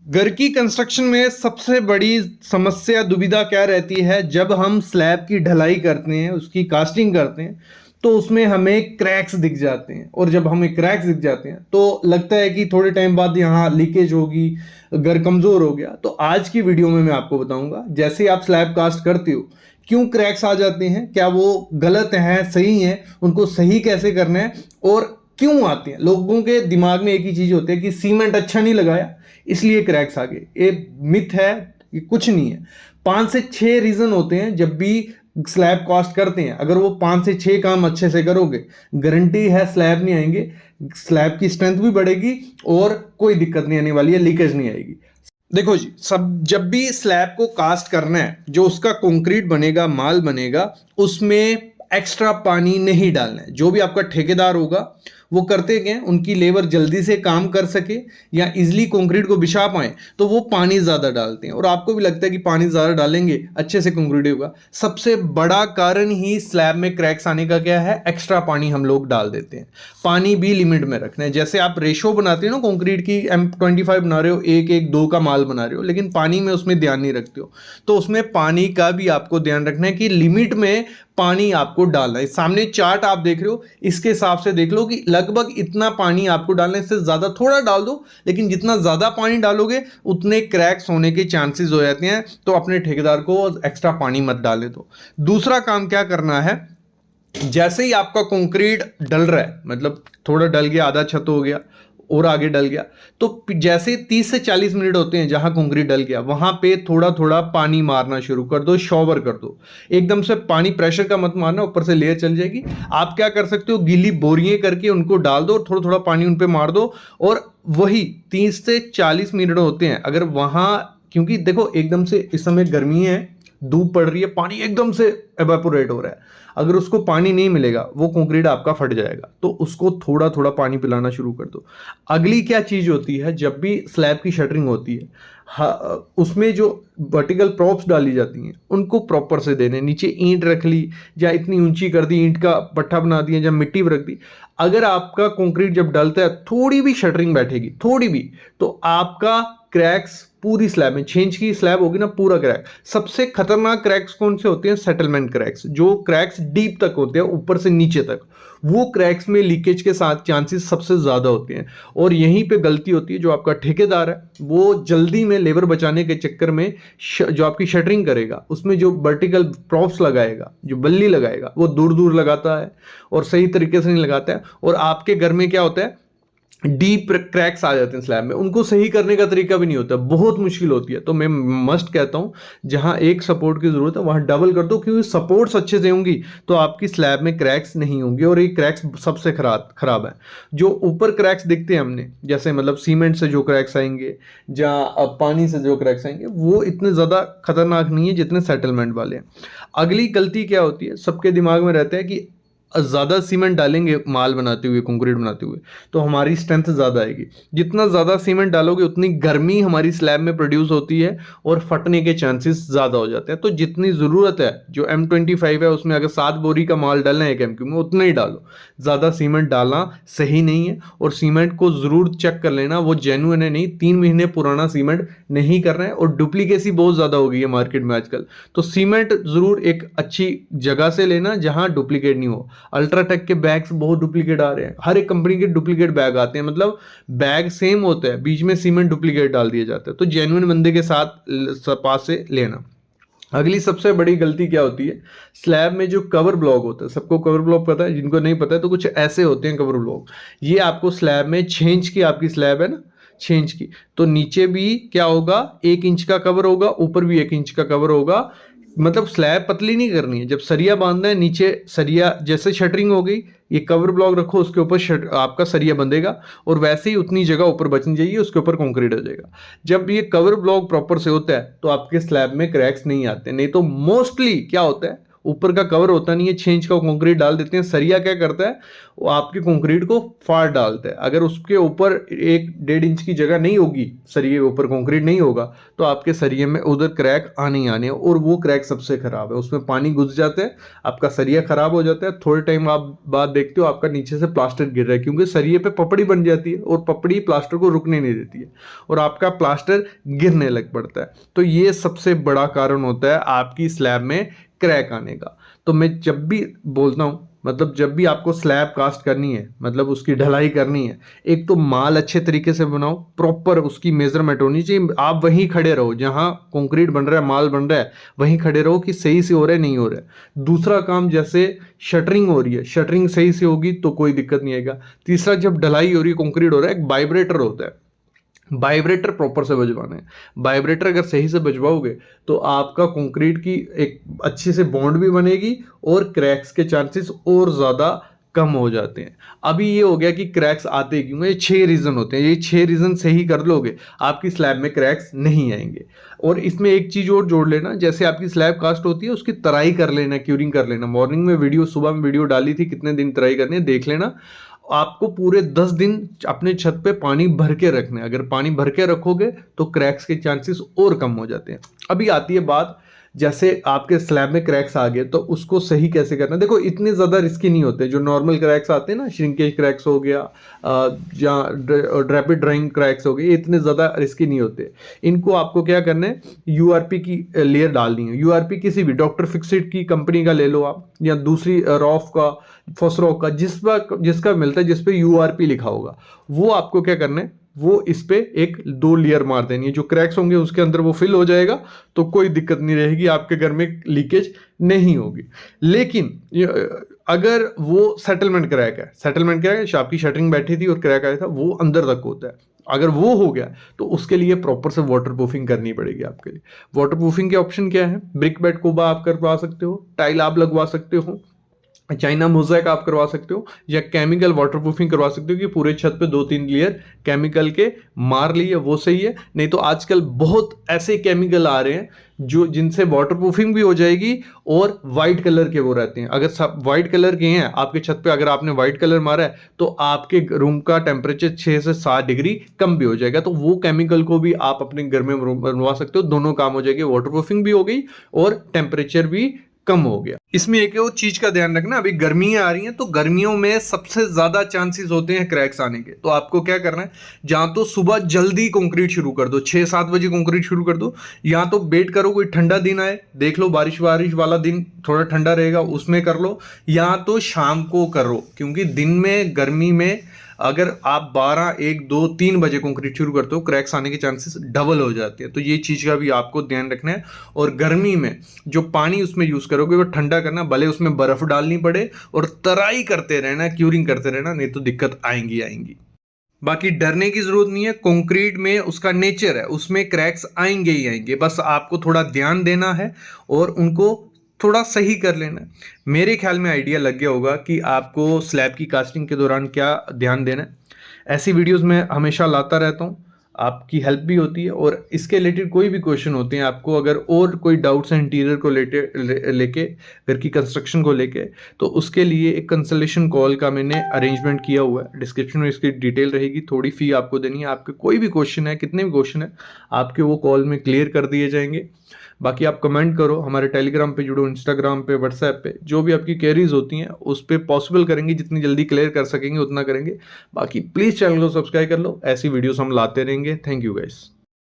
घर की कंस्ट्रक्शन में सबसे बड़ी समस्या दुविधा क्या रहती है? जब हम स्लैब की ढलाई करते हैं, उसकी कास्टिंग करते हैं, तो उसमें हमें क्रैक्स दिख जाते हैं। और जब हमें क्रैक्स दिख जाते हैं तो लगता है कि थोड़े टाइम बाद यहाँ लीकेज होगी, घर कमज़ोर हो गया। तो आज की वीडियो में मैं आपको बताऊंगा, जैसे आप स्लैब कास्ट करते हो क्यों क्रैक्स आ जाते हैं, क्या वो गलत हैं, सही हैं, उनको सही कैसे करना है और क्यों आते हैं। लोगों के दिमाग में एक ही चीज़ होती है कि सीमेंट अच्छा नहीं लगाया इसलिए क्रैक्स आ गए। ये मिथ है, ये कुछ नहीं है। 5 से 6 रीजन होते हैं जब भी स्लैब कास्ट करते हैं। अगर वो 5 से 6 काम अच्छे से करोगे, गारंटी है स्लैब नहीं आएंगे, स्लैब की स्ट्रेंथ भी बढ़ेगी और कोई दिक्कत नहीं आने वाली है, लीकेज नहीं आएगी। देखो जी, सब जब भी स्लैब को कास्ट करना है, जो उसका कंक्रीट बनेगा, माल बनेगा, उसमें एक्स्ट्रा पानी नहीं डालना है। जो भी आपका ठेकेदार होगा वो करते क्या, उनकी लेबर जल्दी से काम कर सके या इजिली कंक्रीट को बिछा पाए तो वो पानी ज़्यादा डालते हैं। और आपको भी लगता है कि पानी ज़्यादा डालेंगे अच्छे से कंक्रीट होगा। सबसे बड़ा कारण ही स्लैब में क्रैक्स आने का क्या है? एक्स्ट्रा पानी हम लोग डाल देते हैं। पानी भी लिमिट में रखना है। जैसे आप रेशो बनाते हो ना, कंक्रीट की M25 बना रहे हो, 1:1:2 का माल बना रहे हो, लेकिन पानी में उसमें ध्यान नहीं रखते हो, तो उसमें पानी का भी आपको ध्यान रखना है कि लिमिट में पानी आपको डालना है। सामने चार्ट आप देख रहे हो, इसके हिसाब से देख लो कि लगभग इतना पानी आपको डालना है। इससे ज्यादा थोड़ा डाल दो, लेकिन जितना ज्यादा पानी डालोगे उतने क्रैक्स होने के चांसेस हो जाते हैं। तो अपने ठेकेदार को एक्स्ट्रा पानी मत डाले दो। दूसरा काम क्या करना है, जैसे ही आपका कंक्रीट डल रहा है, मतलब थोड़ा डल गया, आधा छत हो गया और आगे डल गया, तो जैसे 30 से 40 मिनट होते हैं जहां कंक्रीट डल गया, वहां पे थोड़ा थोड़ा पानी मारना शुरू कर दो, शॉवर कर दो। एकदम से पानी प्रेशर का मत मारना, ऊपर से लेयर चल जाएगी। आप क्या कर सकते हो, गीली बोरियां करके उनको डाल दो और थोड़ा थोड़ा पानी उन पे मार दो। और वही 30 से 40 मिनट होते हैं। अगर वहां, क्योंकि देखो एकदम से इस समय गर्मी है, धूप पड़ रही है, पानी एकदम से एवेपोरेट हो रहा है, अगर उसको पानी नहीं मिलेगा वो कंक्रीट आपका फट जाएगा। तो उसको थोड़ा थोड़ा पानी पिलाना शुरू कर दो। अगली क्या चीज होती है, जब भी स्लैब की शटरिंग होती है, उसमें जो वर्टिकल प्रॉप्स डाली जाती हैं उनको प्रॉपर से देने। नीचे ईंट रख ली या इतनी ऊंची कर दी, ईंट का पट्टा बना दिया, जब मिट्टी रख दी, अगर आपका कंक्रीट जब डलता है थोड़ी भी शटरिंग बैठेगी, थोड़ी भी, तो आपका क्रैक्स पूरी स्लैब में, 6 इंच की स्लैब होगी ना, पूरा क्रैक। सबसे खतरनाक क्रैक्स कौन से होते हैं? सेटलमेंट क्रैक्स, जो क्रैक्स डीप तक होते हैं, ऊपर से नीचे तक, वो क्रैक्स में लीकेज के साथ चांसेस सबसे ज्यादा होते हैं। और यहीं पे गलती होती है, जो आपका ठेकेदार है वो जल्दी में लेबर बचाने के चक्कर में जो आपकी शटरिंग करेगा उसमें जो वर्टिकल प्रॉप्स लगाएगा, जो बल्ली लगाएगा, वो दूर दूर लगाता है और सही तरीके से नहीं लगाता है। और आपके घर में क्या होता है, डीप क्रैक्स आ जाते हैं स्लैब में, उनको सही करने का तरीका भी नहीं होता, बहुत मुश्किल होती है। तो मैं मस्ट कहता हूं, जहां एक सपोर्ट की जरूरत है वहां डबल कर दो, क्योंकि सपोर्ट्स अच्छे से होंगी तो आपकी स्लैब में क्रैक्स नहीं होंगे। और ये क्रैक्स सबसे खराब है। जो ऊपर क्रैक्स दिखते हैं हमने, जैसे मतलब सीमेंट से जो क्रैक्स आएंगे या पानी से जो क्रैक्स आएंगे, वो इतने ज़्यादा खतरनाक नहीं है जितने सेटलमेंट वाले हैं। अगली गलती क्या होती है, सबके दिमाग में रहता है कि ज़्यादा सीमेंट डालेंगे माल बनाते हुए, कंक्रीट बनाते हुए, तो हमारी स्ट्रेंथ ज़्यादा आएगी। जितना ज़्यादा सीमेंट डालोगे उतनी गर्मी हमारी स्लैब में प्रोड्यूस होती है और फटने के चांसेस ज़्यादा हो जाते हैं। तो जितनी ज़रूरत है, जो M25 है उसमें अगर 7 बोरी का माल डालना है 1 MQ में, उतना ही डालो। ज़्यादा सीमेंट डालना सही नहीं है। और सीमेंट को ज़रूर चेक कर लेना वो जेन्युइन है नहीं, 3 महीने पुराना सीमेंट नहीं करना है। और डुप्लीकेसी बहुत ज़्यादा हो गई है मार्केट में आजकल, तो सीमेंट ज़रूर एक अच्छी जगह से लेना जहाँ डुप्लीकेट नहीं हो। अल्ट्राटेक के बैग्स बहुत डुप्लीकेट आ रहे हैं, हर एक कंपनी के डुप्लीकेट बैग आते हैं, मतलब बैग सेम होता है, बीच में सीमेंट डुप्लीकेट डाल दिया जाता है। तो जेन्युइन बंदे के साथ पास से लेना। अगली सबसे बड़ी गलती क्या होती है, स्लैब में जो कवर ब्लॉक होता है, सबको कवर ब्लॉक पता है, जिनको नहीं पता है तो कुछ ऐसे होते हैं कवर ब्लॉक। ये आपको स्लैब में 6 इंच की आपकी स्लैब है ना, 6 इंच की, तो नीचे भी क्या होगा, 1 इंच का कवर होगा, ऊपर भी 1 इंच का कवर होगा। मतलब स्लैब पतली नहीं करनी है। जब सरिया बांधना है, नीचे सरिया, जैसे शटरिंग हो गई, ये कवर ब्लॉक रखो, उसके ऊपर आपका सरिया बंधेगा और वैसे ही उतनी जगह ऊपर बचनी चाहिए, उसके ऊपर कंक्रीट हो जाएगा। जब ये कवर ब्लॉक प्रॉपर से होता है तो आपके स्लैब में क्रैक्स नहीं आते। नहीं तो मोस्टली क्या होता है, ऊपर का कवर होता नहीं है, 6 इंच का कंक्रीट डाल देते हैं। सरिया क्या करता है, वो आपके कंक्रीट को फाड़ डालता है। अगर उसके ऊपर 1-1.5 इंच की जगह नहीं होगी, सरिये के ऊपर कंक्रीट नहीं होगा, तो आपके सरिये में उधर क्रैक आने ही आने, और वो क्रैक सबसे खराब है। उसमें पानी घुस जाता है, आपका सरिया खराब हो जाता है। थोड़े टाइम आप बाद देखते हो आपका नीचे से प्लास्टर गिर रहा है, क्योंकि सरिये पे पपड़ी बन जाती है और पपड़ी प्लास्टर को रुकने नहीं देती है और आपका प्लास्टर गिरने लग पड़ता है। तो ये सबसे बड़ा कारण होता है आपकी स्लैब में क्रैक आने का। तो मैं जब भी बोलता हूं, मतलब जब भी आपको स्लैब कास्ट करनी है, मतलब उसकी ढलाई करनी है, एक तो माल अच्छे तरीके से बनाओ, प्रॉपर उसकी मेजरमेंट होनी चाहिए। आप वहीं खड़े रहो जहां कंक्रीट बन रहा है, माल बन रहा है, वहीं खड़े रहो कि सही से हो रहा है नहीं हो रहा है। दूसरा काम, जैसे शटरिंग हो रही है, शटरिंग सही से होगी तो कोई दिक्कत नहीं आएगा। तीसरा, जब ढलाई हो रही है, कंक्रीट हो रहा है, एक वाइब्रेटर होता है, वाइब्रेटर प्रॉपर से बजवाना है। वाइब्रेटर अगर सही से बजवाओगे तो आपका कंक्रीट की एक अच्छी से बॉन्ड भी बनेगी और क्रैक्स के चांसेस और ज़्यादा कम हो जाते हैं। अभी ये हो गया कि क्रैक्स आते क्यों हैं, ये 6 रीज़न होते हैं। ये 6 रीज़न सही कर लोगे, आपकी स्लैब में क्रैक्स नहीं आएंगे। और इसमें एक चीज़ और जोड़ लेना, जैसे आपकी स्लैब कास्ट होती है, उसकी तराई कर लेना, क्यूरिंग कर लेना। मॉर्निंग में वीडियो, सुबह में वीडियो डाली थी, कितने दिन तराई करनी है देख लेना। आपको पूरे 10 दिन अपने छत पे पानी भर के रखना है। अगर पानी भर के रखोगे तो क्रैक्स के चांसेस और कम हो जाते हैं। अभी आती है बात, जैसे आपके स्लैब में क्रैक्स आ गए तो उसको सही कैसे करना। देखो, इतने ज़्यादा रिस्की नहीं होते। जो नॉर्मल क्रैक्स आते हैं ना, श्रिंकेज क्रैक्स हो गया या रैपिड ड्राइंग क्रैक्स हो गए, ये इतने ज़्यादा रिस्की नहीं होते। इनको आपको क्या करना है, यूआरपी की लेयर डालनी है। यूआरपी किसी भी डॉक्टर फिक्सिट की कंपनी का ले लो आप, या दूसरी रॉफ का, फॉसरॉक का, जिसका मिलता है, जिस पे यूआरपी लिखा होगा, वो आपको क्या करना है, वो इस पे 1-2 लेयर मार देनी है। जो क्रैक्स होंगे उसके अंदर वो फिल हो जाएगा, तो कोई दिक्कत नहीं रहेगी, आपके घर में लीकेज नहीं होगी। लेकिन अगर वो सेटलमेंट क्रैक है, सेटलमेंट क्रैक है, आपकी शटरिंग बैठी थी और क्रैक आया था, वो अंदर तक होता है, अगर वो हो गया तो उसके लिए प्रॉपर से वाटर प्रूफिंग करनी पड़ेगी आपके लिए। वाटर प्रूफिंग के ऑप्शन क्या है, ब्रिक बेड कोबा आप करवा सकते हो, टाइल आप लगवा सकते हो, चाइना मोज़ेक आप करवा सकते हो, या केमिकल वाटरप्रूफिंग करवा सकते हो कि पूरे छत पे 2-3 लेयर केमिकल के मार लिए, वो सही है। नहीं तो आजकल बहुत ऐसे केमिकल आ रहे हैं जो जिनसे वाटरप्रूफिंग भी हो जाएगी और वाइट कलर के वो रहते हैं। अगर सब वाइट कलर के हैं आपके छत पे, अगर आपने वाइट कलर मारा है तो आपके रूम का टेम्परेचर 6 से 7 डिग्री कम भी हो जाएगा। तो वो केमिकल को भी आप अपने घर में बनवा सकते हो, दोनों काम हो जाएगी, वाटरप्रूफिंग भी हो गई और टेम्परेचर भी कम हो गया। इसमें एक और चीज का ध्यान रखना, अभी गर्मियां आ रही हैं तो गर्मियों में सबसे ज्यादा चांसेस होते हैं क्रैक्स आने के। तो आपको क्या करना है, जहां तो सुबह जल्दी कंक्रीट शुरू कर दो, 6-7 बजे कंक्रीट शुरू कर दो, या तो वेट करो कोई ठंडा दिन आए, देख लो बारिश वाला दिन थोड़ा ठंडा रहेगा, उसमें कर लो, या तो शाम को करो। क्योंकि दिन में गर्मी में अगर आप 12, 1, 2, 3 बजे कंक्रीट शुरू करते हो, क्रैक्स आने के चांसेस डबल हो जाते हैं। तो ये चीज़ का भी आपको ध्यान रखना है। और गर्मी में जो पानी उसमें यूज़ करोगे वो ठंडा करना, भले उसमें बर्फ़ डालनी पड़े, और तराई करते रहना, क्यूरिंग करते रहना, नहीं तो दिक्कत आएंगी। बाकी डरने की जरूरत नहीं है, कंक्रीट में उसका नेचर है, उसमें क्रैक्स आएंगे ही आएंगे, बस आपको थोड़ा ध्यान देना है और उनको थोड़ा सही कर लेना है। मेरे ख्याल में आइडिया लग गया होगा कि आपको स्लैब की कास्टिंग के दौरान क्या ध्यान देना है। ऐसी वीडियोस मैं हमेशा लाता रहता हूँ, आपकी हेल्प भी होती है। और इसके रिलेटेड कोई भी क्वेश्चन होते हैं आपको, अगर और कोई डाउट्स हैं इंटीरियर को लेके, घर की कंस्ट्रक्शन को लेके, तो उसके लिए एक कंसल्टेशन कॉल का मैंने अरेंजमेंट किया हुआ है। डिस्क्रिप्शन में इसकी डिटेल रहेगी, थोड़ी फी आपको देनी है। आपके कोई भी क्वेश्चन है, कितने भी क्वेश्चन है, आपके वो कॉल में क्लियर कर दिए जाएंगे। बाकी आप कमेंट करो, हमारे टेलीग्राम पे जुड़ो, इंस्टाग्राम पे, व्हाट्सएप पे, जो भी आपकी क्वेरीज होती हैं उस पर पॉसिबल करेंगे, जितनी जल्दी क्लियर कर सकेंगे उतना करेंगे। बाकी प्लीज़ चैनल को सब्सक्राइब कर लो, ऐसी वीडियोस हम लाते रहेंगे। Thank you guys.